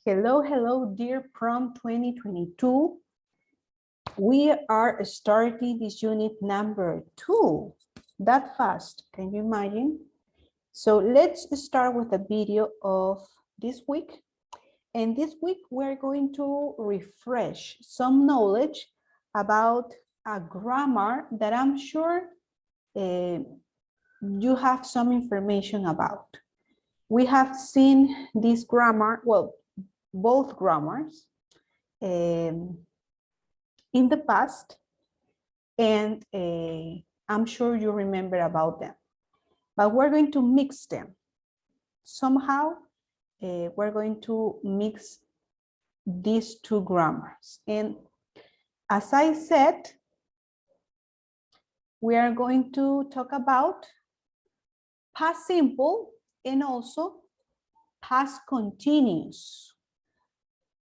Hello, hello, dear Prom 2022. We are starting this unit number 2. That fast, can you imagine? So let's start with a video of this week. And this week we're going to refresh some knowledge about a grammar that I'm sure you have some information about. We have seen this grammar, well, both grammars in the past, and I'm sure you remember about them. But we're going to mix them. Somehow, we're going to mix these two grammars. And as I said, we are going to talk about past simple and also past continuous.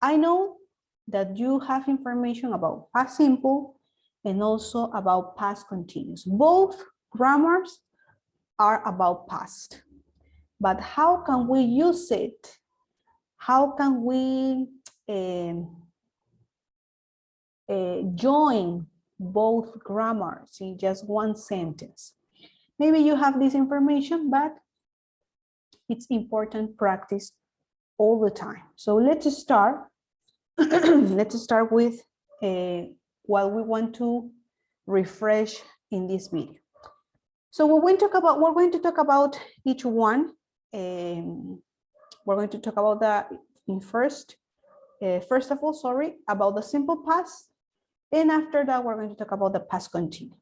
I know that you have information about past simple and also about past continuous. Both grammars are about past, but how can we use it? How can we join both grammars in just one sentence? Maybe you have this information, but it's important practice all the time. So let's start. Let's start with what we want to refresh in this video. So we're going to talk about each one. We're going to talk about that first of all, sorry, about the simple past. And after that, we're going to talk about the past continuous.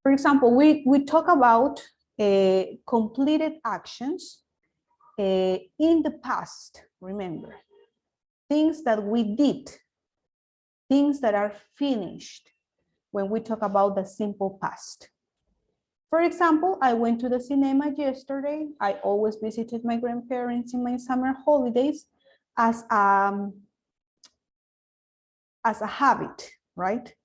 For example, we talk about completed actions in the past, remember. Things that we did, things that are finished when we talk about the simple past. For example, I went to the cinema yesterday. I always visited my grandparents in my summer holidays as a habit, right?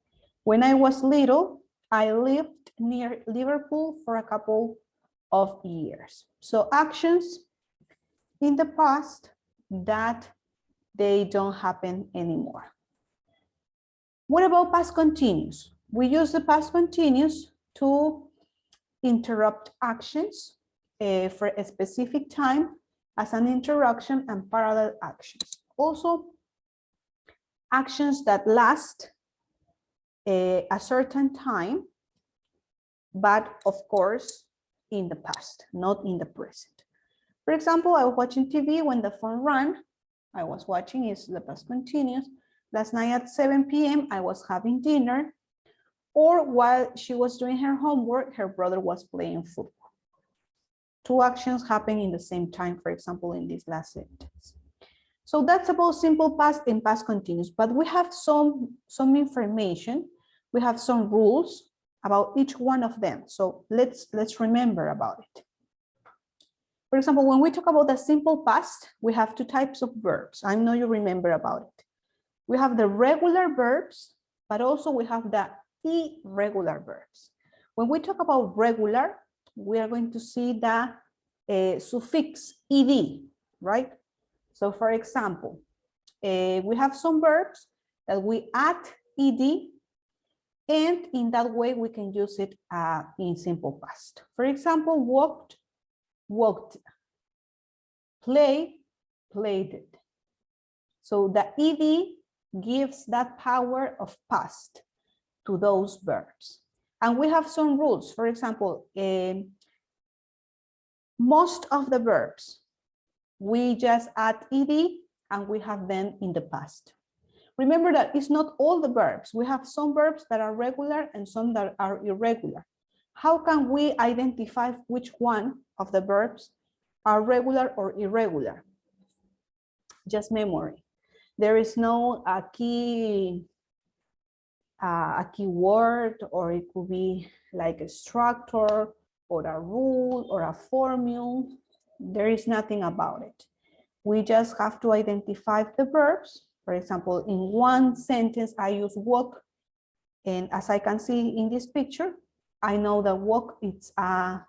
When I was little, I lived near Liverpool for a couple of years. So actions in the past that they don't happen anymore. What about past continuous? We use the past continuous to interrupt actions for a specific time as an interruption and parallel actions. Also, actions that last a certain time, but of course, in the past, not in the present. For example, I was watching TV when the phone rang. I was watching is the past continuous. Last night at 7 p.m. I was having dinner, or while she was doing her homework, her brother was playing football. Two actions happen in the same time, for example, in this last sentence. So that's about simple past and past continuous, but we have some information. We have some rules about each one of them. So let's remember about it. For example, when we talk about the simple past, we have two types of verbs. I know you remember about it. We have the regular verbs, but also we have the irregular verbs. When we talk about regular, we are going to see the suffix ed, right? So for example, we have some verbs that we add ed, and in that way we can use it in simple past. For example, walked, walked, play, played. So the ed gives that power of past to those verbs. And we have some rules. For example, most of the verbs, we just add ed and we have them in the past. Remember that it's not all the verbs. We have some verbs that are regular and some that are irregular. How can we identify which one of the verbs are regular or irregular? Just memory. There is no key word, or it could be like a structure or a rule or a formula. There is nothing about it. We just have to identify the verbs. For example, in one sentence, I use walk. And as I can see in this picture, I know that walk is a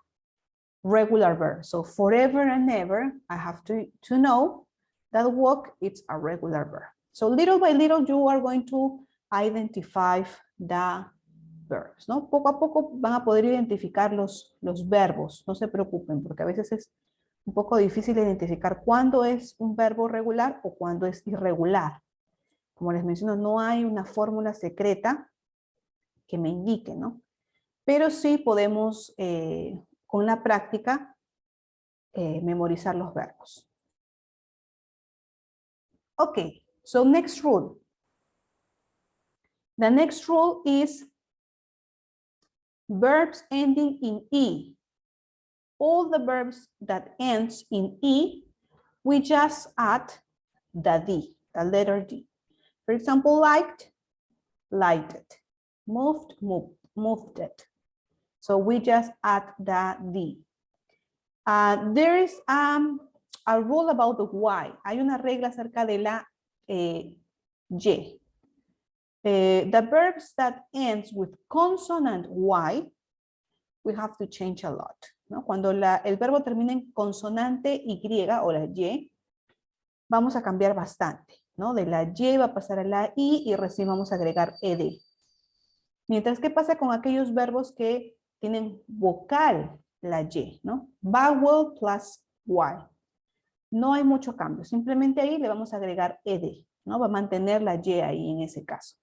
regular verb. So forever and ever, I have to know That walk, it's a regular verb. So little by little, you are going to identify the verbs, ¿no? Poco a poco van a poder identificar los verbos. No se preocupen, porque a veces es un poco difícil identificar cuándo es un verbo regular o cuándo es irregular. Como les menciono, no hay una fórmula secreta que me indique, ¿no? Pero sí podemos, con la práctica, memorizar los verbos. Okay, so next rule. The next rule is verbs ending in E. All the verbs that ends in E, we just add the D, the letter D. For example, liked, liked, moved, moved, moved it. So we just add the D. There is a rule about the Y. Hay una regla acerca de la Y. The verbs that ends with consonant Y, we have to change a lot, ¿no? Cuando el verbo termina en consonante Y o la Y, vamos a cambiar bastante, ¿no? De la Y va a pasar a la I y recién vamos a agregar ED. Mientras que pasa con aquellos verbos que tienen vocal la Y, ¿no? Vowel plus Y. No hay mucho cambio, simplemente ahí le vamos a agregar ED, ¿no? Va a mantener la Y ahí en ese caso.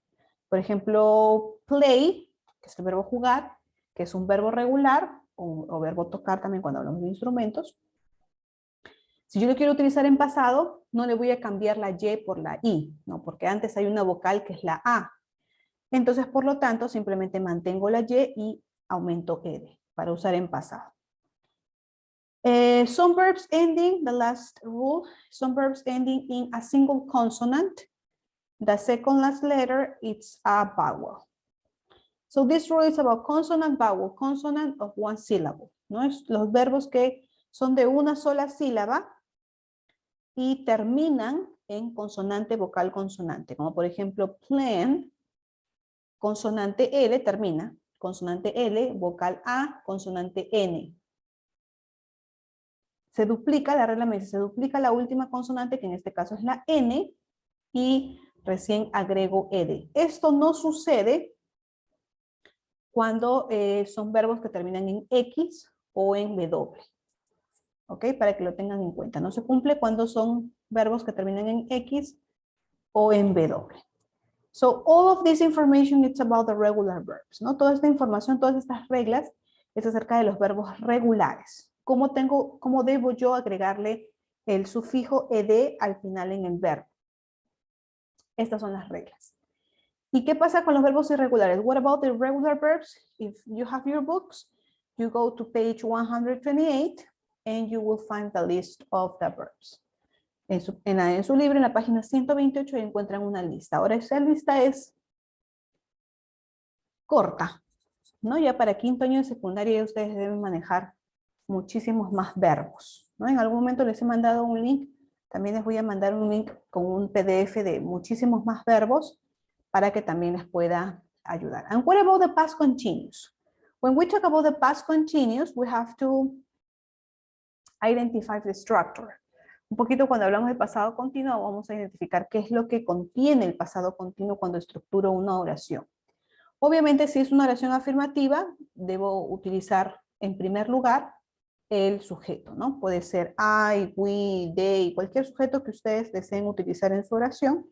Por ejemplo, play, que es el verbo jugar, que es un verbo regular, o verbo tocar también cuando hablamos de instrumentos. Si yo lo quiero utilizar en pasado, no le voy a cambiar la Y por la I, ¿no? Porque antes hay una vocal que es la A. Entonces, por lo tanto, simplemente mantengo la Y y aumento ED para usar en pasado. Some verbs ending, the last rule, some verbs ending in a single consonant. The second last letter, it's a vowel. So this rule is about consonant, vowel, consonant of one syllable, ¿no? Es los verbos que son de una sola sílaba y terminan en consonante, vocal, consonante. Como por ejemplo, plan, consonante L termina, consonante L, vocal A, consonante N. Se duplica, la regla me dice, se duplica la última consonante, que en este caso es la N, y recién agrego ED. Esto no sucede cuando son verbos que terminan en X o en W. ¿Ok? Para que lo tengan en cuenta. No se cumple cuando son verbos que terminan en X o en W. So all of this information is about the regular verbs, ¿no? Toda esta información, todas estas reglas es acerca de los verbos regulares. ¿Cómo debo yo agregarle el sufijo ed al final en el verbo? Estas son las reglas. ¿Y qué pasa con los verbos irregulares? What about the regular verbs? If you have your books, you go to page 128 and you will find the list of the verbs. En su libro, en la página 128, encuentran una lista. Ahora esa lista es corta, ¿no? Ya para quinto año de secundaria ustedes deben manejar muchísimos más verbos, ¿no? En algún momento les he mandado un link, también les voy a mandar un link con un PDF de muchísimos más verbos para que también les pueda ayudar. And what about the past continuous? When we talk about the past continuous, we have to identify the structure. Un poquito cuando hablamos de pasado continuo, vamos a identificar qué es lo que contiene el pasado continuo cuando estructuro una oración. Obviamente, si es una oración afirmativa, debo utilizar en primer lugar el sujeto, ¿no? Puede ser I, we, they, cualquier sujeto que ustedes deseen utilizar en su oración.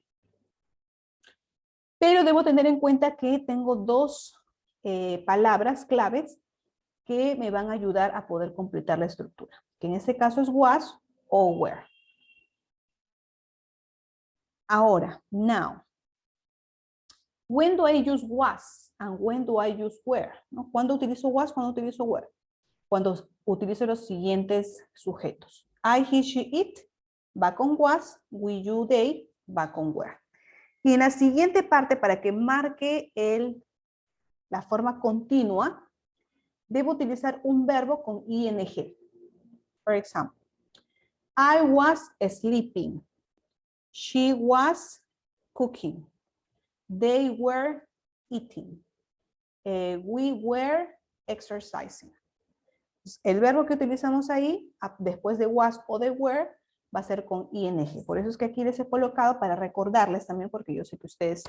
Pero debo tener en cuenta que tengo dos palabras claves que me van a ayudar a poder completar la estructura, que en este caso es was o were. Ahora, now, when do I use was and when do I use were? ¿No? ¿Cuándo utilizo was? ¿Cuándo utilizo were? Cuando utilizo los siguientes sujetos. I, he, she, it, va con was, we, you, they, va con were. Y en la siguiente parte, para que marque la forma continua, debo utilizar un verbo con ing. For example, I was sleeping. She was cooking. They were eating. We were exercising. El verbo que utilizamos ahí, después de was o de were, va a ser con ing. Por eso es que aquí les he colocado para recordarles también, porque yo sé que ustedes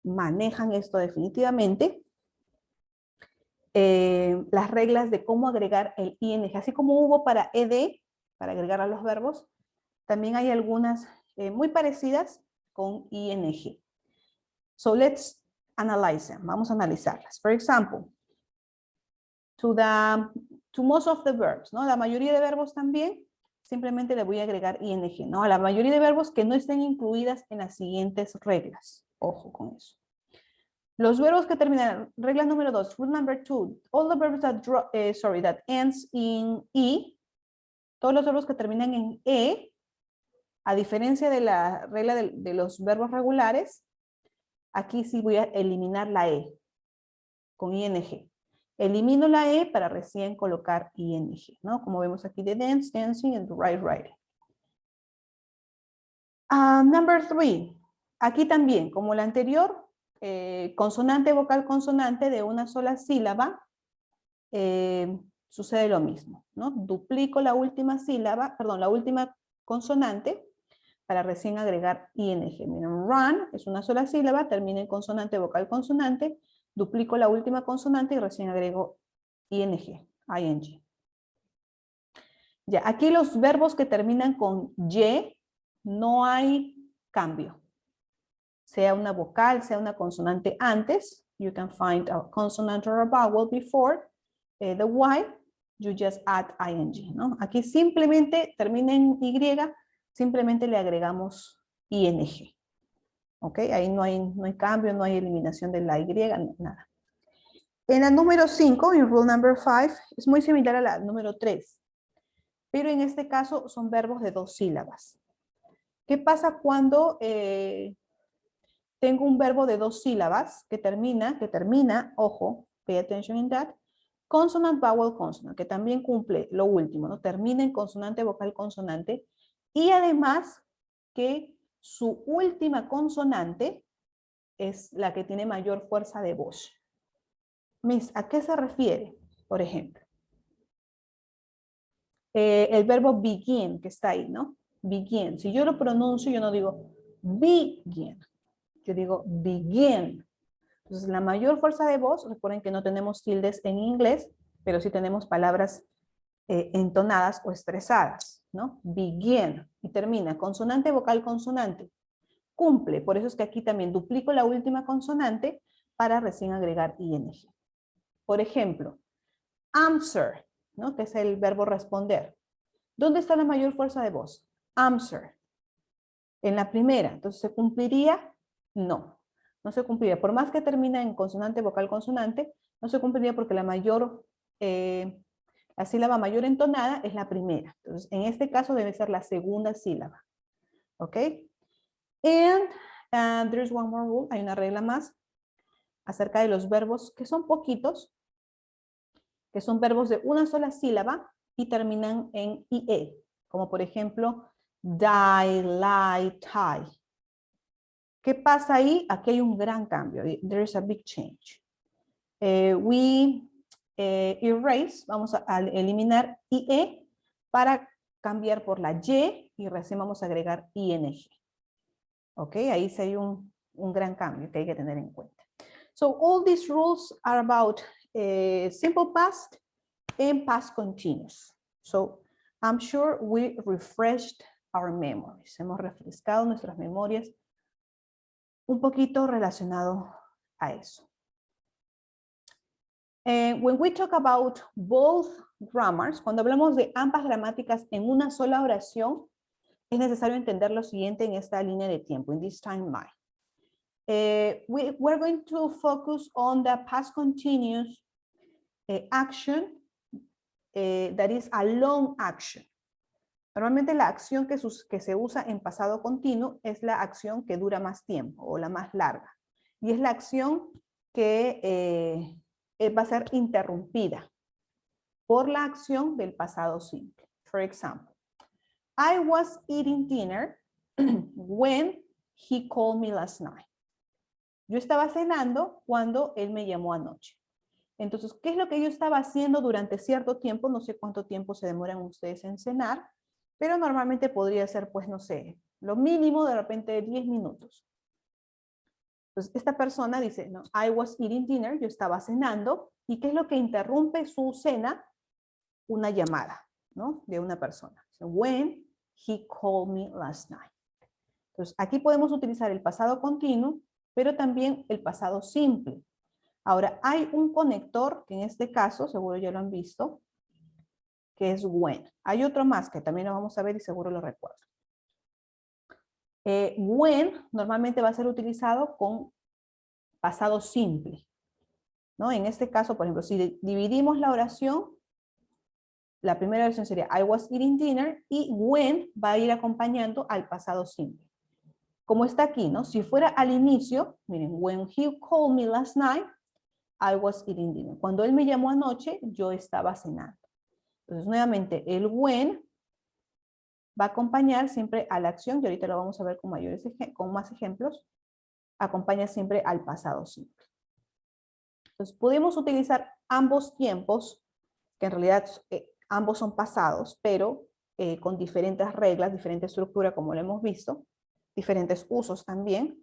manejan esto definitivamente, las reglas de cómo agregar el ing. Así como hubo para ed, para agregar a los verbos, también hay algunas muy parecidas con ing. So let's analyze them. Vamos a analizarlas. For example, to most of the verbs, ¿no? La mayoría de verbos también, simplemente le voy a agregar ing, ¿no? A la mayoría de verbos que no estén incluidas en las siguientes reglas. Ojo con eso. Los verbos que terminan, regla número 2, rule number 2, all the verbs that ends in e, todos los verbos que terminan en e, a diferencia de la regla de los verbos regulares, aquí sí voy a eliminar la e con ing. Elimino la e para recién colocar ing, ¿no? Como vemos aquí de dance, dancing, and write, writing. Number 3. Aquí también, como la anterior, consonante, vocal, consonante de una sola sílaba, sucede lo mismo, ¿no? Duplico la última sílaba, perdón, la última consonante para recién agregar ing. Miren, run es una sola sílaba, termina en consonante, vocal, consonante, duplico la última consonante y recién agrego ing. Ya, aquí los verbos que terminan con y, no hay cambio. Sea una vocal, sea una consonante antes, you can find a consonant or a vowel before the y, you just add ing, ¿no? Aquí simplemente termina en y, simplemente le agregamos ing. ¿Ok? Ahí no hay cambio, no hay eliminación de la y, nada. En la número 5, en rule number 5, es muy similar a la número 3. Pero en este caso son verbos de 2 sílabas. ¿Qué pasa cuando tengo un verbo de 2 sílabas que termina, ojo, pay attention in that, consonant, vowel, consonant, que también cumple lo último, ¿no? Termina en consonante, vocal, consonante, y además que su última consonante es la que tiene mayor fuerza de voz. Miss, ¿a qué se refiere? Por ejemplo, el verbo begin, que está ahí, ¿no? Begin. Si yo lo pronuncio, yo no digo begin. Yo digo begin. Entonces, la mayor fuerza de voz, recuerden que no tenemos tildes en inglés, pero sí tenemos palabras entonadas o estresadas, ¿no? Begin. Y termina consonante, vocal, consonante. Cumple. Por eso es que aquí también duplico la última consonante para recién agregar ing. Por ejemplo, answer, ¿no? Que es el verbo responder. ¿Dónde está la mayor fuerza de voz? Answer. En la primera. Entonces, ¿se cumpliría? No. No se cumpliría. Por más que termine en consonante, vocal, consonante, no se cumpliría porque la sílaba mayor entonada es la primera. Entonces, en este caso debe ser la segunda sílaba. ¿Ok? And there's one more rule. Hay una regla más acerca de los verbos que son poquitos, que son verbos de una sola sílaba y terminan en IE, como por ejemplo, die, lie, tie. ¿Qué pasa ahí? Aquí hay un gran cambio. There is a big change. We erase, vamos a eliminar IE para cambiar por la Y recién vamos a agregar ING. ¿Ok? Ahí sí hay un gran cambio que hay que tener en cuenta. So all these rules are about simple past and past continuous. So I'm sure we refreshed our memories. Hemos refrescado nuestras memorias un poquito relacionado a eso. When we talk about both grammars, cuando hablamos de ambas gramáticas en una sola oración, es necesario entender lo siguiente en esta línea de tiempo, in this timeline. We're going to focus on the past continuous action that is a long action. Normalmente la acción que se usa en pasado continuo es la acción que dura más tiempo o la más larga. Y es la acción que va a ser interrumpida por la acción del pasado simple. For example, I was eating dinner when he called me last night. Yo estaba cenando cuando él me llamó anoche. Entonces, ¿qué es lo que yo estaba haciendo durante cierto tiempo? No sé cuánto tiempo se demoran ustedes en cenar. pero normalmente podría ser, pues, no sé, lo mínimo de repente 10 minutos. Entonces, esta persona dice, no, I was eating dinner, yo estaba cenando, ¿y qué es lo que interrumpe su cena? Una llamada, ¿no? De una persona. So, when he called me last night. Entonces, aquí podemos utilizar el pasado continuo, pero también el pasado simple. Ahora, hay un conector, que en este caso, seguro ya lo han visto, que es when. Hay otro más que también lo vamos a ver y seguro lo recuerdo. When normalmente va a ser utilizado con pasado simple, ¿no? En este caso, por ejemplo, si dividimos la oración, la primera oración sería I was eating dinner y when va a ir acompañando al pasado simple. Como está aquí, ¿no? Si fuera al inicio, miren, when he called me last night, I was eating dinner. Cuando él me llamó anoche, yo estaba cenando. Entonces, nuevamente, el when va a acompañar siempre a la acción, y ahorita lo vamos a ver con más ejemplos, acompaña siempre al pasado simple. Entonces, podemos utilizar ambos tiempos, que en realidad ambos son pasados, pero con diferentes reglas, diferente estructura, como lo hemos visto, diferentes usos también.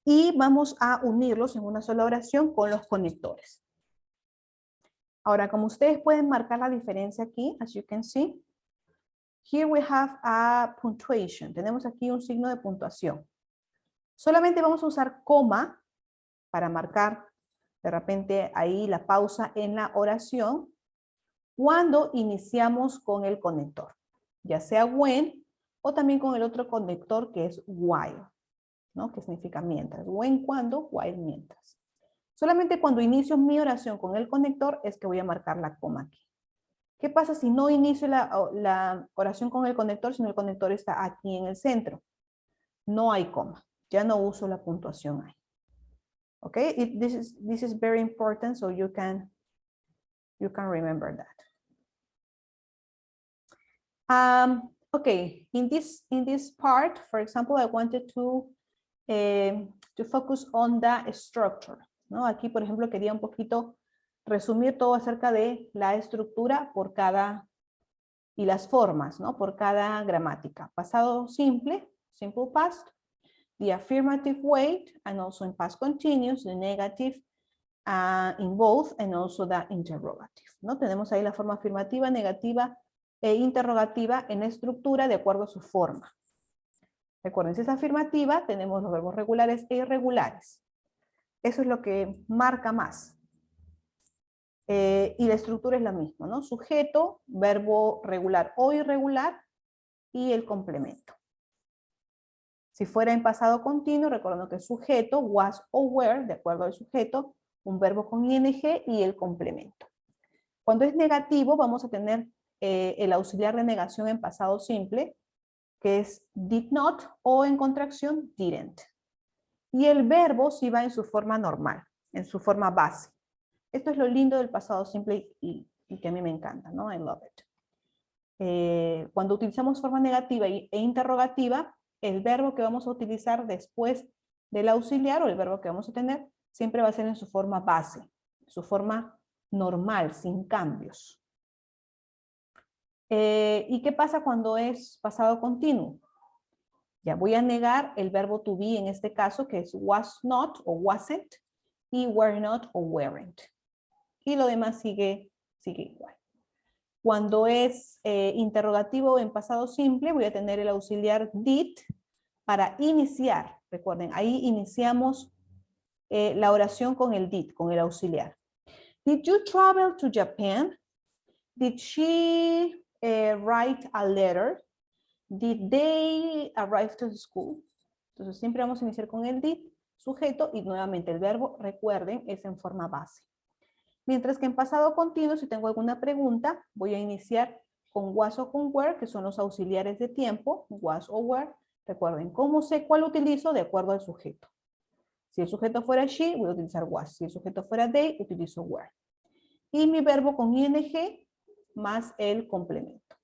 Y vamos a unirlos en una sola oración con los conectores. Ahora, como ustedes pueden marcar la diferencia aquí, as you can see, here we have a punctuation. Tenemos aquí un signo de puntuación. Solamente vamos a usar coma para marcar de repente ahí la pausa en la oración cuando iniciamos con el conector, ya sea when o también con el otro conector que es while, ¿no? Que significa mientras. When, cuando, while, mientras. Solamente cuando inicio mi oración con el conector es que voy a marcar la coma aquí. ¿Qué pasa si no inicio la oración con el conector, sino el conector está aquí en el centro? No hay coma. Ya no uso la puntuación ahí. Okay, this is very important, so you can remember that. Okay, in this part, for example, I wanted to focus on the structure, ¿no? Aquí, por ejemplo, quería un poquito resumir todo acerca de la estructura por cada, y las formas, ¿no? Por cada gramática. Pasado simple, simple past, the affirmative weight, and also in past continuous, the negative in both, and also the interrogative, ¿no? Tenemos ahí la forma afirmativa, negativa e interrogativa en estructura de acuerdo a su forma. Recuerden, si es afirmativa, tenemos los verbos regulares e irregulares. Eso es lo que marca más. Y la estructura es la misma, ¿no? Sujeto, verbo regular o irregular y el complemento. Si fuera en pasado continuo, recordando que sujeto, was o were, de acuerdo al sujeto, un verbo con ing y el complemento. Cuando es negativo, vamos a tener el auxiliar de negación en pasado simple, que es did not, o en contracción, didn't. Y el verbo sí va en su forma normal, en su forma base. Esto es lo lindo del pasado simple y que a mí me encanta, ¿no? I love it. Cuando utilizamos forma negativa e interrogativa, el verbo que vamos a utilizar después del auxiliar o el verbo que vamos a tener siempre va a ser en su forma base, su forma normal, sin cambios. ¿Y qué pasa cuando es pasado continuo? Ya voy a negar el verbo to be en este caso, que es was not o wasn't, y were not o weren't. Y lo demás sigue igual. Cuando es interrogativo en pasado simple, voy a tener el auxiliar did para iniciar. Recuerden, ahí iniciamos la oración con el did, con el auxiliar. Did you travel to Japan? Did she write a letter? Did they arrive to the school? Entonces siempre vamos a iniciar con el did, sujeto, y nuevamente el verbo, recuerden, es en forma base. Mientras que en pasado continuo, si tengo alguna pregunta, voy a iniciar con was o con were, que son los auxiliares de tiempo, was o were. Recuerden, ¿cómo sé cuál utilizo? De acuerdo al sujeto. Si el sujeto fuera she, voy a utilizar was. Si el sujeto fuera they, utilizo were. Y mi verbo con ing más el complemento.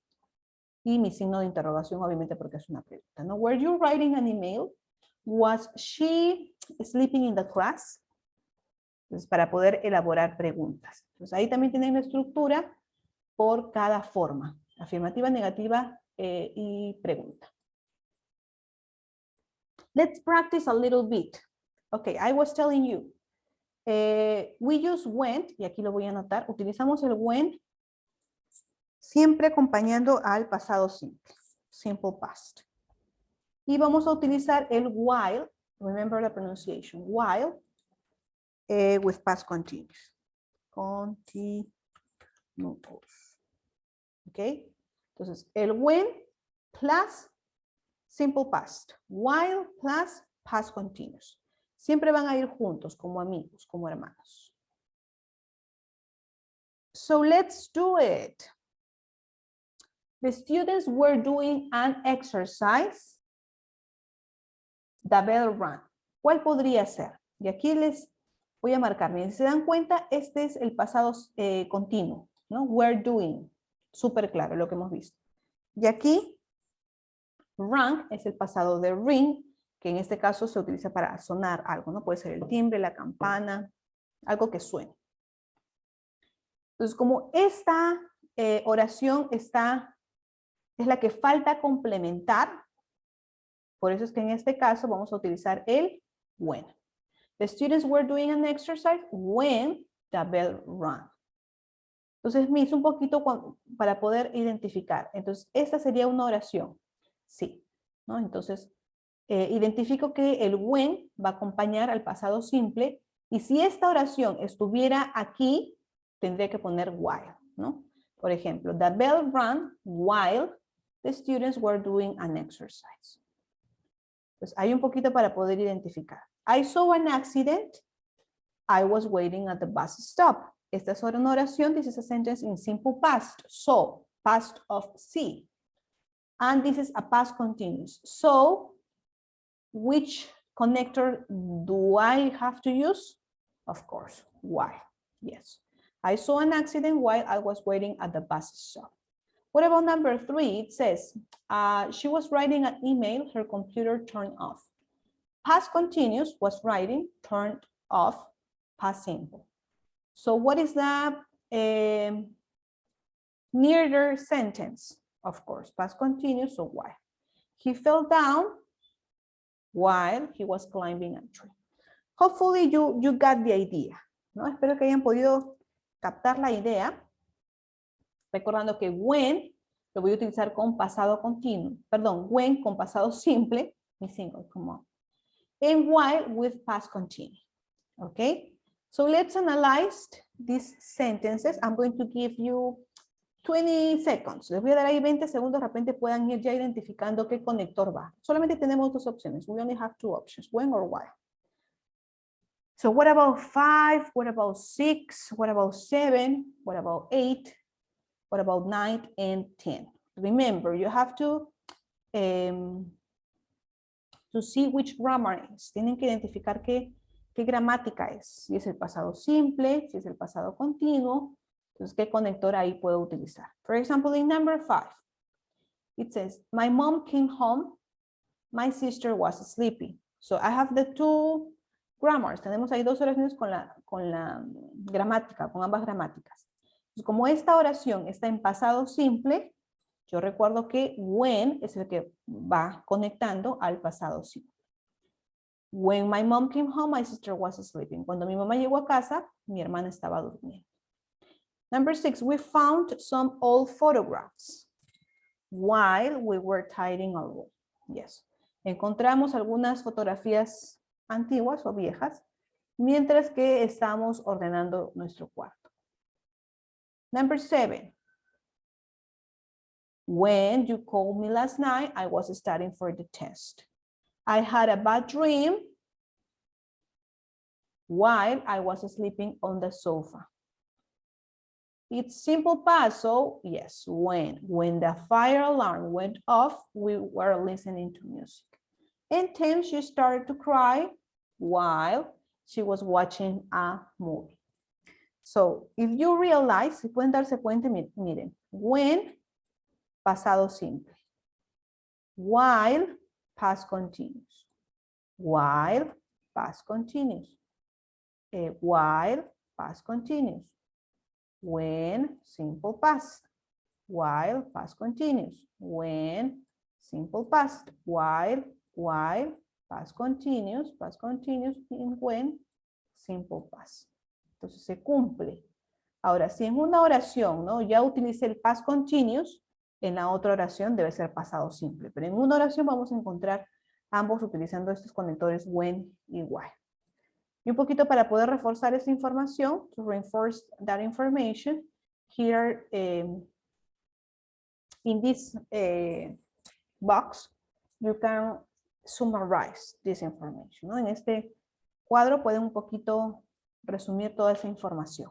Y mi signo de interrogación, obviamente, porque es una pregunta, ¿no? Were you writing an email? Was she sleeping in the class? Entonces, para poder elaborar preguntas. Entonces, ahí también tienen la estructura por cada forma. Afirmativa, negativa y pregunta. Let's practice a little bit. Okay, I was telling you. We use went, y aquí lo voy a anotar, utilizamos el when siempre acompañando al pasado simple, simple past. Y vamos a utilizar el while, remember the pronunciation, while with past continuous. Continuous. Ok, entonces el when plus simple past, while plus past continuous. Siempre van a ir juntos como amigos, como hermanos. So let's do it. The students were doing an exercise. The bell rang. ¿Cuál podría ser? Y aquí les voy a marcar. Miren, si se dan cuenta, este es el pasado continuo, ¿no? Were doing. Súper claro lo que hemos visto. Y aquí, rang es el pasado de ring, que en este caso se utiliza para sonar algo, ¿no? Puede ser el timbre, la campana, algo que suene. Entonces, como esta oración es la que falta complementar, por eso es que en este caso vamos a utilizar el when. The students were doing an exercise when the bell rang. Entonces me hizo un poquito para poder identificar. Entonces, esta sería una oración. Sí, ¿no? Entonces, identifico que el when va a acompañar al pasado simple, y si esta oración estuviera aquí, tendría que poner while, ¿no? Por ejemplo, the bell rang while the students were doing an exercise. Pues hay un poquito para poder identificar. I saw an accident. I was waiting at the bus stop. Esta es una oración. This is a sentence in simple past. So, past of see. And this is a past continuous. So, which connector do I have to use? Of course, why? Yes. I saw an accident while I was waiting at the bus stop. What about number 3? It says, she was writing an email, her computer turned off. Past continuous was writing, turned off, past simple. So what is the nearer sentence? Of course, past continuous, so why? He fell down while he was climbing a tree. Hopefully you got the idea, ¿no? Espero que hayan podido captar la idea. Recordando que when lo voy a utilizar con pasado continuo. Perdón, when con pasado simple. Mi single, come on. And while with past continuous. Okay? So let's analyze these sentences. I'm going to give you 20 seconds. Les voy a dar ahí 20 segundos. De repente puedan ir ya identificando qué conector va. Solamente tenemos dos opciones. We only have two options. When or while. So what about 5? What about 6? What about 7? What about 8? What about 9 and 10? Remember, you have to see which grammar is. Tienen que identificar qué gramática es. Si es el pasado simple, si es el pasado continuo. Entonces, ¿qué conector ahí puedo utilizar? For example, in number 5, it says, my mom came home, my sister was sleeping. So I have the two grammars. Tenemos ahí dos oraciones con la gramática, con ambas gramáticas. Entonces, como esta oración está en pasado simple, yo recuerdo que when es el que va conectando al pasado simple. When my mom came home, my sister was sleeping. Cuando mi mamá llegó a casa, mi hermana estaba durmiendo. Number 6, we found some old photographs while we were tidying our room. Yes. Encontramos algunas fotografías antiguas o viejas mientras que estamos ordenando nuestro cuarto. Number 7. When you called me last night, I was studying for the test. I had a bad dream while I was sleeping on the sofa. It's simple past, so yes, when. When the fire alarm went off, we were listening to music. And 10, she started to cry while she was watching a movie. So, if you realize, si pueden darse cuenta, miren, when, pasado simple. While, past continuous. While, past continuous. While, past continuous. When, simple past. while, past continuous. When, simple past. While, past continuous, y when, simple past. Entonces se cumple. Ahora, si en una oración, ¿no? Ya utilicé el past continuous, en la otra oración debe ser pasado simple. Pero en una oración vamos a encontrar ambos utilizando estos conectores when y while. Y un poquito para poder reforzar esta información, to reinforce that information, here in this box, you can summarize this information, ¿no? En este cuadro pueden un poquito resumir toda esa información.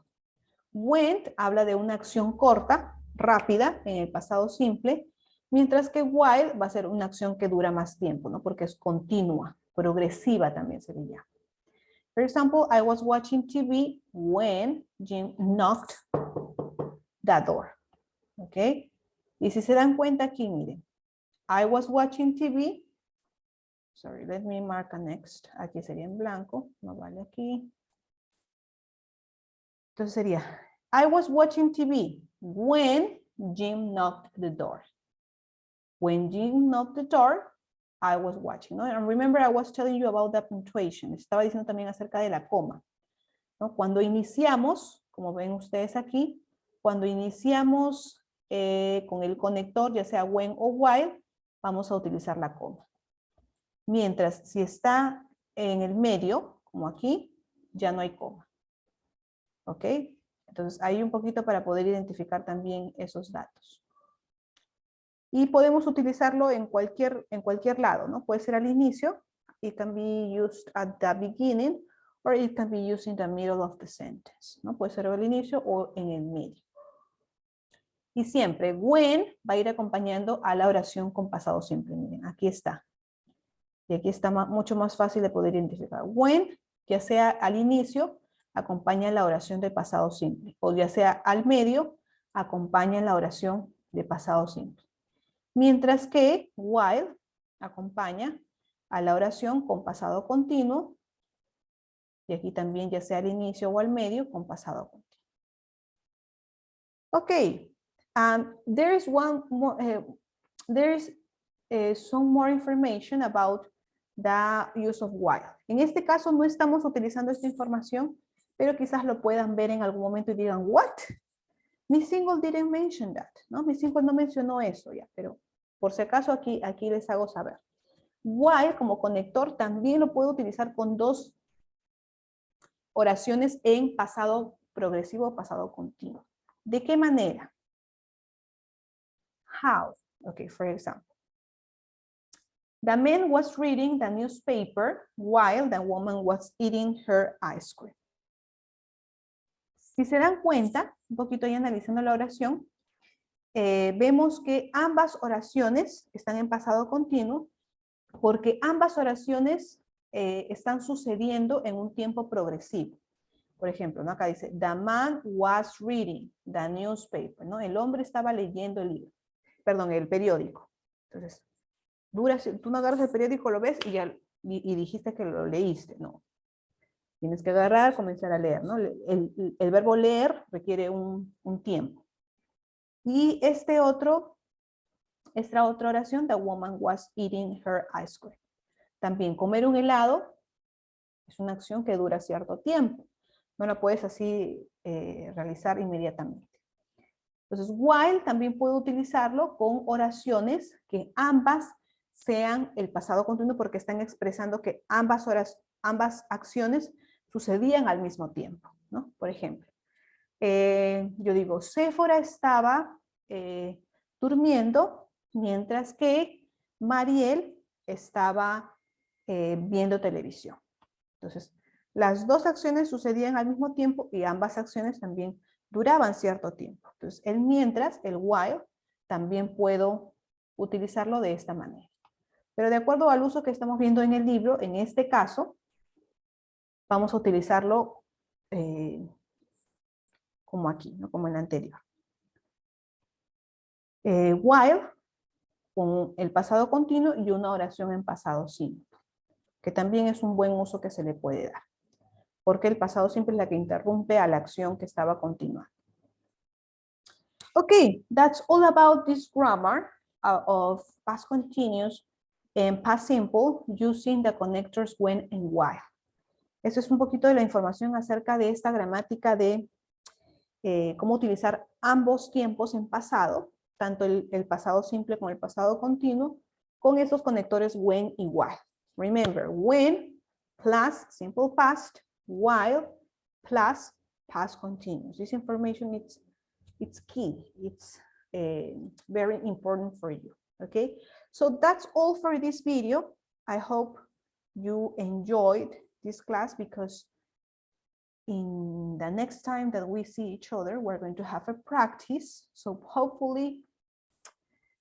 Went habla de una acción corta, rápida, en el pasado simple, mientras que while va a ser una acción que dura más tiempo, ¿no? Porque es continua, progresiva también se le llama. For example, I was watching TV when Jim knocked the door. ¿Ok? Y si se dan cuenta aquí, miren. I was watching TV. Sorry, let me mark a next. Aquí sería en blanco. No vale aquí. Entonces sería, I was watching TV when Jim knocked the door. When Jim knocked the door, I was watching, ¿no? And remember, I was telling you about the punctuation. Estaba diciendo también acerca de la coma, ¿no? Cuando iniciamos, como ven ustedes aquí, cuando iniciamos con el conector, ya sea when o while, vamos a utilizar la coma. Mientras, si está en el medio, como aquí, ya no hay coma. ¿Ok? Entonces, hay un poquito para poder identificar también esos datos. Y podemos utilizarlo en cualquier lado, ¿no? Puede ser al inicio. It can be used at the beginning, or it can be used in the middle of the sentence, ¿no? Puede ser al inicio o en el medio. Y siempre, when va a ir acompañando a la oración con pasado simple. Miren, aquí está. Y aquí está mucho más fácil de poder identificar. When, ya sea al inicio, acompaña la oración de pasado simple. O ya sea al medio, acompaña la oración de pasado simple. Mientras que while acompaña a la oración con pasado continuo. Y aquí también ya sea al inicio o al medio con pasado continuo. Ok. There is one more, there is some more information about the use of while. En este caso no estamos utilizando esta información, pero quizás lo puedan ver en algún momento y digan, what? Miss Single didn't mention that, ¿no? Miss Single no mencionó eso ya, pero por si acaso aquí les hago saber. While como conector también lo puedo utilizar con dos oraciones en pasado progresivo o pasado continuo. ¿De qué manera? How? Okay, for example. The man was reading the newspaper while the woman was eating her ice cream. Si se dan cuenta, un poquito ahí analizando la oración, vemos que ambas oraciones están en pasado continuo porque ambas oraciones están sucediendo en un tiempo progresivo. Por ejemplo, ¿no? Acá dice, the man was reading the newspaper, ¿no? El hombre estaba leyendo el libro, perdón, el periódico. Entonces, tú no agarras el periódico, lo ves y dijiste que lo leíste, no. Tienes que agarrar, comenzar a leer, ¿no? El verbo leer requiere un tiempo. Y esta otra oración, the woman was eating her ice cream. También comer un helado es una acción que dura cierto tiempo. No la puedes así realizar inmediatamente. Entonces, while también puedo utilizarlo con oraciones que ambas sean el pasado continuo porque están expresando que ambas acciones sucedían al mismo tiempo, ¿no? Por ejemplo, yo digo, Séfora estaba durmiendo mientras que Mariel estaba viendo televisión. Entonces, las dos acciones sucedían al mismo tiempo y ambas acciones también duraban cierto tiempo. Entonces, el mientras, el while, también puedo utilizarlo de esta manera. Pero de acuerdo al uso que estamos viendo en el libro, en este caso, vamos a utilizarlo como aquí, ¿no? Como en el anterior. While, con el pasado continuo y una oración en pasado simple, que también es un buen uso que se le puede dar. Porque el pasado simple es la que interrumpe a la acción que estaba continuando. Okay, that's all about this grammar of past continuous and past simple using the connectors when and while. Eso es un poquito de la información acerca de esta gramática de cómo utilizar ambos tiempos en pasado, tanto el pasado simple como el pasado continuo, con estos conectores when y while. Remember, when plus simple past, while plus past continuous. This information it's key. It's very important for you. Okay, so that's all for this video. I hope you enjoyed this class because in the next time that we see each other, we're going to have a practice. So hopefully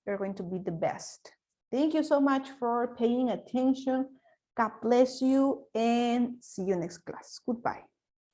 you're going to be the best. Thank you so much for paying attention. God bless you and see you next class. Goodbye.